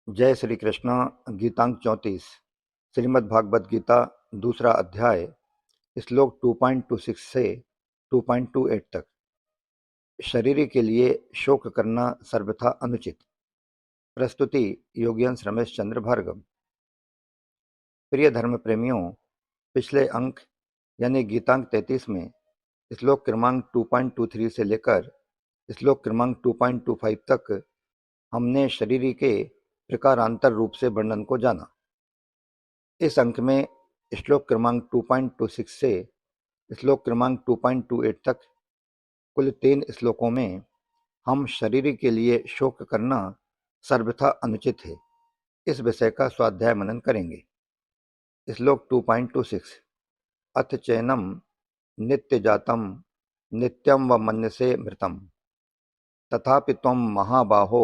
जय श्री कृष्ण। गीतांक 34 श्रीमद् भागवत गीता दूसरा अध्याय श्लोक 2.26 से 2.28 तक। शरीर के लिए शोक करना सर्वथा अनुचित। प्रस्तुति योगियंश रमेश चंद्र भार्गव। प्रिय धर्म प्रेमियों, पिछले अंक यानी गीतांक 33 में श्लोक क्रमांक 2.23 से लेकर श्लोक क्रमांक 2.25 तक हमने शरीर के प्रकारांतर रूप से वर्णन को जाना। इस अंक में श्लोक क्रमांक 2.26 से श्लोक क्रमांक 2.28 तक कुल 3 श्लोकों में हम शरीर के लिए शोक करना सर्वथा अनुचित है, इस विषय का स्वाध्याय मनन करेंगे। श्लोक 2.26 अथ चैनम नित्य जातम नित्यम व मन्यसे मृतम तथापि त्वं महाबाहो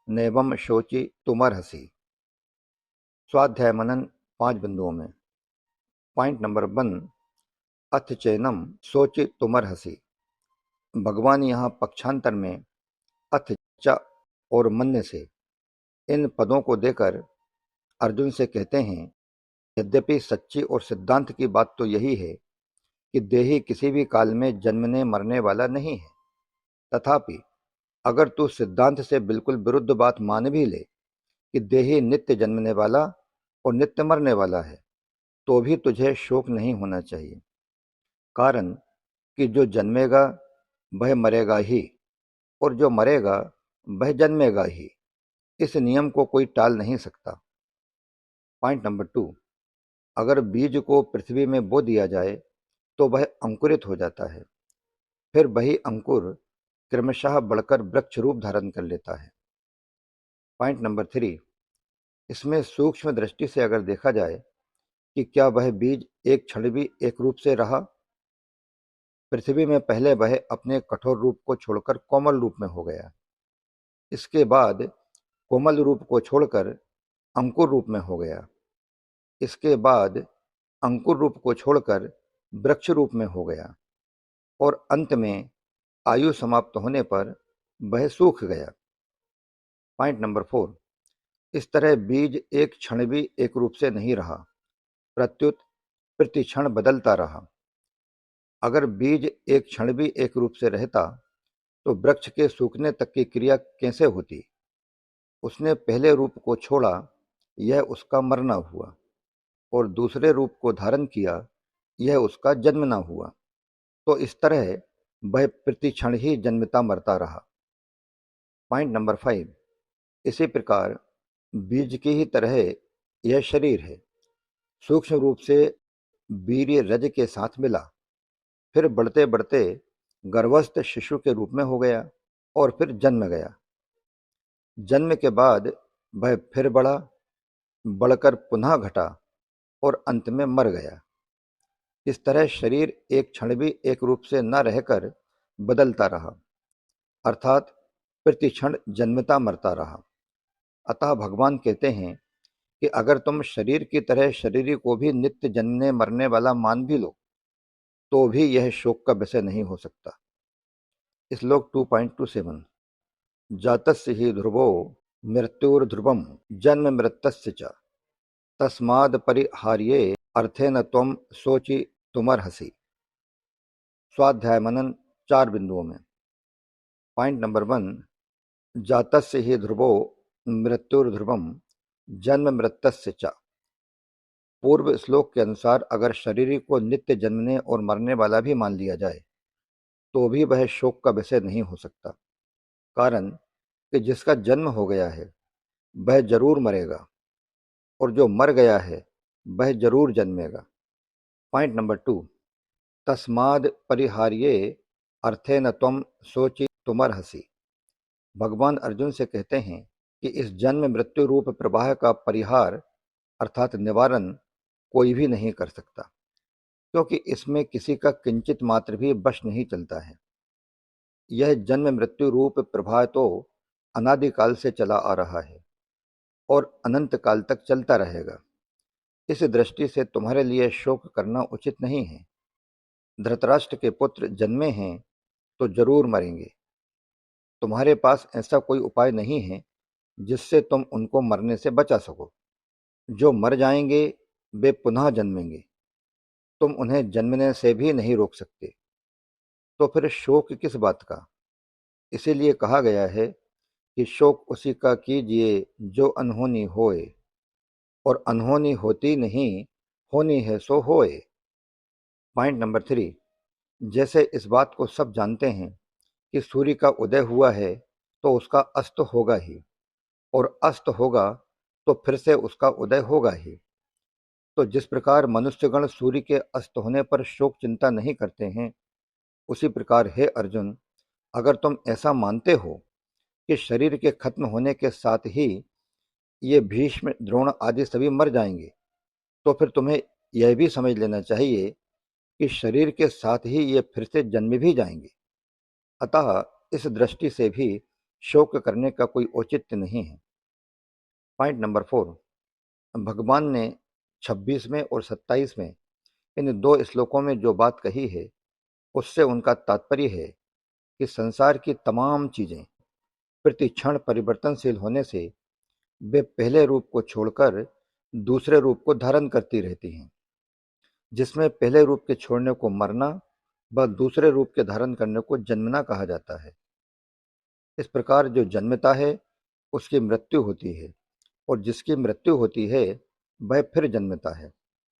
नैवं शोचि तुमर्हसि। स्वाध्याय मनन 5 बिंदुओं में। पॉइंट नंबर 1, अथ चैनम सोचि तुमर्हसि। भगवान यहाँ पक्षांतर में अथ च और मन्य से इन पदों को देकर अर्जुन से कहते हैं, यद्यपि सच्ची और सिद्धांत की बात तो यही है कि देही किसी भी काल में जन्मने मरने वाला नहीं है, तथापि अगर तू सिद्धांत से बिल्कुल विरुद्ध बात मान भी ले कि देही नित्य जन्मने वाला और नित्य मरने वाला है, तो भी तुझे शोक नहीं होना चाहिए। कारण कि जो जन्मेगा वह मरेगा ही और जो मरेगा वह जन्मेगा ही। इस नियम को कोई टाल नहीं सकता। पॉइंट नंबर 2, अगर बीज को पृथ्वी में बो दिया जाए तो वह अंकुरित हो जाता है, फिर वही अंकुर क्रमशः बढ़कर वृक्ष रूप धारण कर लेता है। पॉइंट नंबर 3, इसमें सूक्ष्म दृष्टि से अगर देखा जाए कि क्या वह बीज एक क्षण भी एक रूप से रहा। पृथ्वी में पहले वह अपने कठोर रूप को छोड़कर कोमल रूप में हो गया, इसके बाद कोमल रूप को छोड़कर अंकुर रूप में हो गया, इसके बाद अंकुर रूप को छोड़कर वृक्ष रूप में हो गया और अंत में आयु समाप्त होने पर वह सूख गया। पॉइंट नंबर 4, इस तरह बीज एक क्षण भी एक रूप से नहीं रहा, प्रत्युत प्रति क्षण बदलता रहा। अगर बीज एक क्षण भी एक रूप से रहता तो वृक्ष के सूखने तक की क्रिया कैसे होती। उसने पहले रूप को छोड़ा, यह उसका मरना हुआ, और दूसरे रूप को धारण किया, यह उसका जन्मना हुआ। तो इस तरह वह प्रति क्षण ही जन्मता मरता रहा। पॉइंट नंबर 5, इसी प्रकार बीज की ही तरह यह शरीर है। सूक्ष्म रूप से वीर्य रज के साथ मिला, फिर बढ़ते बढ़ते गर्भस्थ शिशु के रूप में हो गया और फिर जन्म गया। जन्म के बाद वह फिर बढ़ा, बढ़कर पुनः घटा और अंत में मर गया। इस तरह शरीर एक क्षण भी एक रूप से न रहकर बदलता रहा, अर्थात प्रति क्षण जन्मता मरता रहा। अतः भगवान कहते हैं कि अगर तुम शरीर की तरह शरीर को भी नित्य जन्मने मरने वाला मान भी लो तो भी यह शोक का विषय नहीं हो सकता। श्लोक 2.27 जातस्य हि ध्रुवो मृत्युर्ध्रुवम् जन्म मृतस्य च तस्माद् परिहार्ये अर्थेन त्वं शोचि तुमर्हसि। स्वाध्याय मनन 4 बिंदुओं में। पॉइंट नंबर 1, जातस्य हि ध्रुवो मृत्युर्ध्रुवम् जन्म मृतस्य च। पूर्व श्लोक के अनुसार अगर शरीर को नित्य जन्मने और मरने वाला भी मान लिया जाए तो भी वह शोक का विषय नहीं हो सकता। कारण कि जिसका जन्म हो गया है वह जरूर मरेगा और जो मर गया है वह जरूर जन्मेगा। पॉइंट नंबर 2, तस्माद् परिहार्ये अर्थेन त्वं शोचि तुमर्हसि। भगवान अर्जुन से कहते हैं कि इस जन्म मृत्यु रूप प्रवाह का परिहार अर्थात निवारण कोई भी नहीं कर सकता, क्योंकि इसमें किसी का किंचित मात्र भी बश नहीं चलता है। यह जन्म मृत्यु रूप प्रवाह तो अनादिकाल से चला आ रहा है और अनंत काल तक चलता रहेगा। इस दृष्टि से तुम्हारे लिए शोक करना उचित नहीं है। धृतराष्ट्र के पुत्र जन्मे हैं तो जरूर मरेंगे। तुम्हारे पास ऐसा कोई उपाय नहीं है जिससे तुम उनको मरने से बचा सको। जो मर जाएंगे वे पुनः जन्मेंगे, तुम उन्हें जन्मने से भी नहीं रोक सकते। तो फिर शोक किस बात का? इसीलिए कहा गया है कि शोक उसी का कीजिए जो अनहोनी होए, और अनहोनी होती नहीं, होनी है सो होए। पॉइंट नंबर 3, जैसे इस बात को सब जानते हैं कि सूर्य का उदय हुआ है तो उसका अस्त होगा ही, और अस्त होगा तो फिर से उसका उदय होगा ही। तो जिस प्रकार मनुष्यगण सूर्य के अस्त होने पर शोक चिंता नहीं करते हैं, उसी प्रकार हे अर्जुन, अगर तुम ऐसा मानते हो कि शरीर के खत्म होने के साथ ही ये भीष्म, द्रोण आदि सभी मर जाएंगे, तो फिर तुम्हें यह भी समझ लेना चाहिए कि शरीर के साथ ही ये फिर से जन्म भी जाएंगे। अतः इस दृष्टि से भी शोक करने का कोई औचित्य नहीं है। पॉइंट नंबर 4, भगवान ने 26वें और 27वें इन दो श्लोकों में जो बात कही है, उससे उनका तात्पर्य है कि संसार की तमाम चीजें प्रति क्षण परिवर्तनशील होने से वे पहले रूप को छोड़कर दूसरे रूप को धारण करती रहती हैं, जिसमें पहले रूप के छोड़ने को मरना व दूसरे रूप के धारण करने को जन्मना कहा जाता है। इस प्रकार जो जन्मता है उसकी मृत्यु होती है, और जिसकी मृत्यु होती है वह फिर जन्मता है।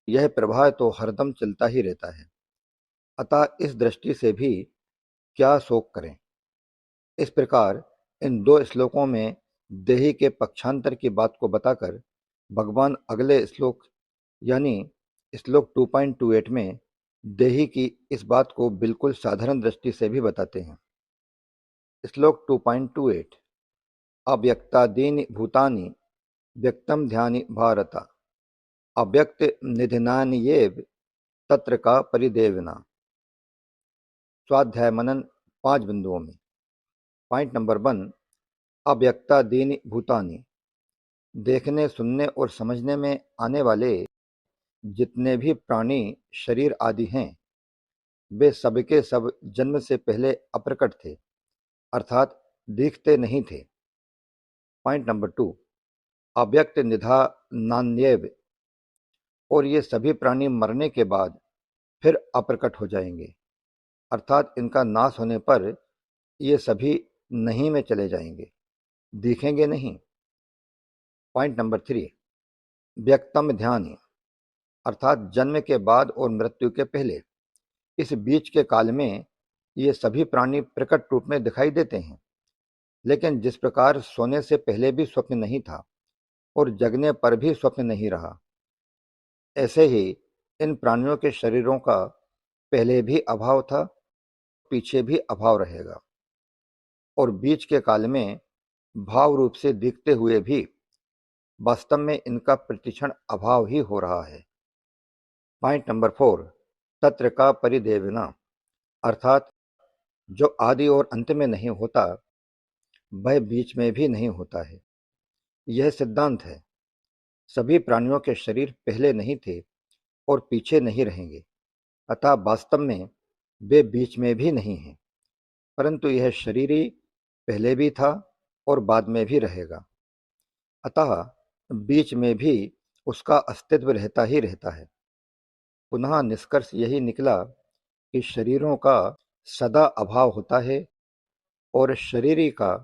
यह प्रवाह तो हरदम चलता ही रहता है। अतः इस दृष्टि से भी क्या शोक करें। इस प्रकार इन दो श्लोकों में देही के पक्षांतर की बात को बताकर भगवान अगले श्लोक यानी श्लोक 2.28 में देही की इस बात को बिल्कुल साधारण दृष्टि से भी बताते हैं। श्लोक 2.28, अव्यक्तादीनि भूतानि व्यक्तम ध्यानि भारत, अव्यक्त निधिनान्येव तत्र का परिदेवना। स्वाध्याय मनन 5 बिंदुओं में। पॉइंट नंबर 1, अव्यक्तादीनि भूतानि, देखने, सुनने और समझने में आने वाले जितने भी प्राणी, शरीर आदि हैं, वे सबके सब जन्म से पहले अप्रकट थे, अर्थात दिखते नहीं थे। पॉइंट नंबर 2, अव्यक्त निधानान्येव, और ये सभी प्राणी मरने के बाद फिर अप्रकट हो जाएंगे, अर्थात इनका नाश होने पर ये सभी नहीं में चले जाएंगे, दिखेंगे नहीं। पॉइंट नंबर 3, व्यक्तम ध्यान, अर्थात जन्म के बाद और मृत्यु के पहले, इस बीच के काल में ये सभी प्राणी प्रकट रूप में दिखाई देते हैं, लेकिन जिस प्रकार सोने से पहले भी स्वप्न नहीं था और जगने पर भी स्वप्न नहीं रहा, ऐसे ही इन प्राणियों के शरीरों का पहले भी अभाव था, पीछे भी अभाव रहेगा, और बीच के काल में भाव रूप से दिखते हुए भी वास्तव में इनका प्रतिक्षण अभाव ही हो रहा है। पॉइंट नंबर 4, तत्र का परिदेवना, अर्थात जो आदि और अंत में नहीं होता वह बीच में भी नहीं होता है। यह सिद्धांत है। सभी प्राणियों के शरीर पहले नहीं थे और पीछे नहीं रहेंगे, अतः वास्तव में वे बीच में भी नहीं हैं, परंतु यह शरीर ही पहले भी था और बाद में भी रहेगा, अतः बीच में भी उसका अस्तित्व रहता ही रहता है। पुनः निष्कर्ष यही निकला कि शरीरों का सदा अभाव होता है और शरीरी का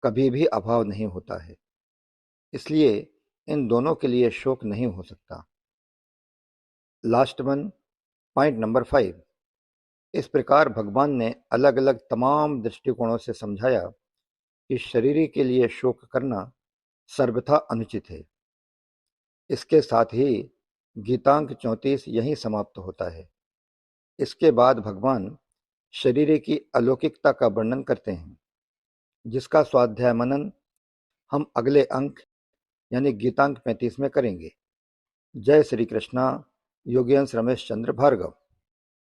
कभी भी अभाव नहीं होता है, इसलिए इन दोनों के लिए शोक नहीं हो सकता। लास्ट वन, पॉइंट नंबर 5, इस प्रकार भगवान ने अलग अलग तमाम दृष्टिकोणों से समझाया कि शरीरी के लिए शोक करना सर्वथा अनुचित है। इसके साथ ही गीतांक 34 यहीं समाप्त होता है। इसके बाद भगवान शरीर की अलौकिकता का वर्णन करते हैं, जिसका स्वाध्याय मनन हम अगले अंक यानी गीतांक 35 में करेंगे। जय श्री कृष्णा। योगेंद्र रमेश चंद्र भार्गव।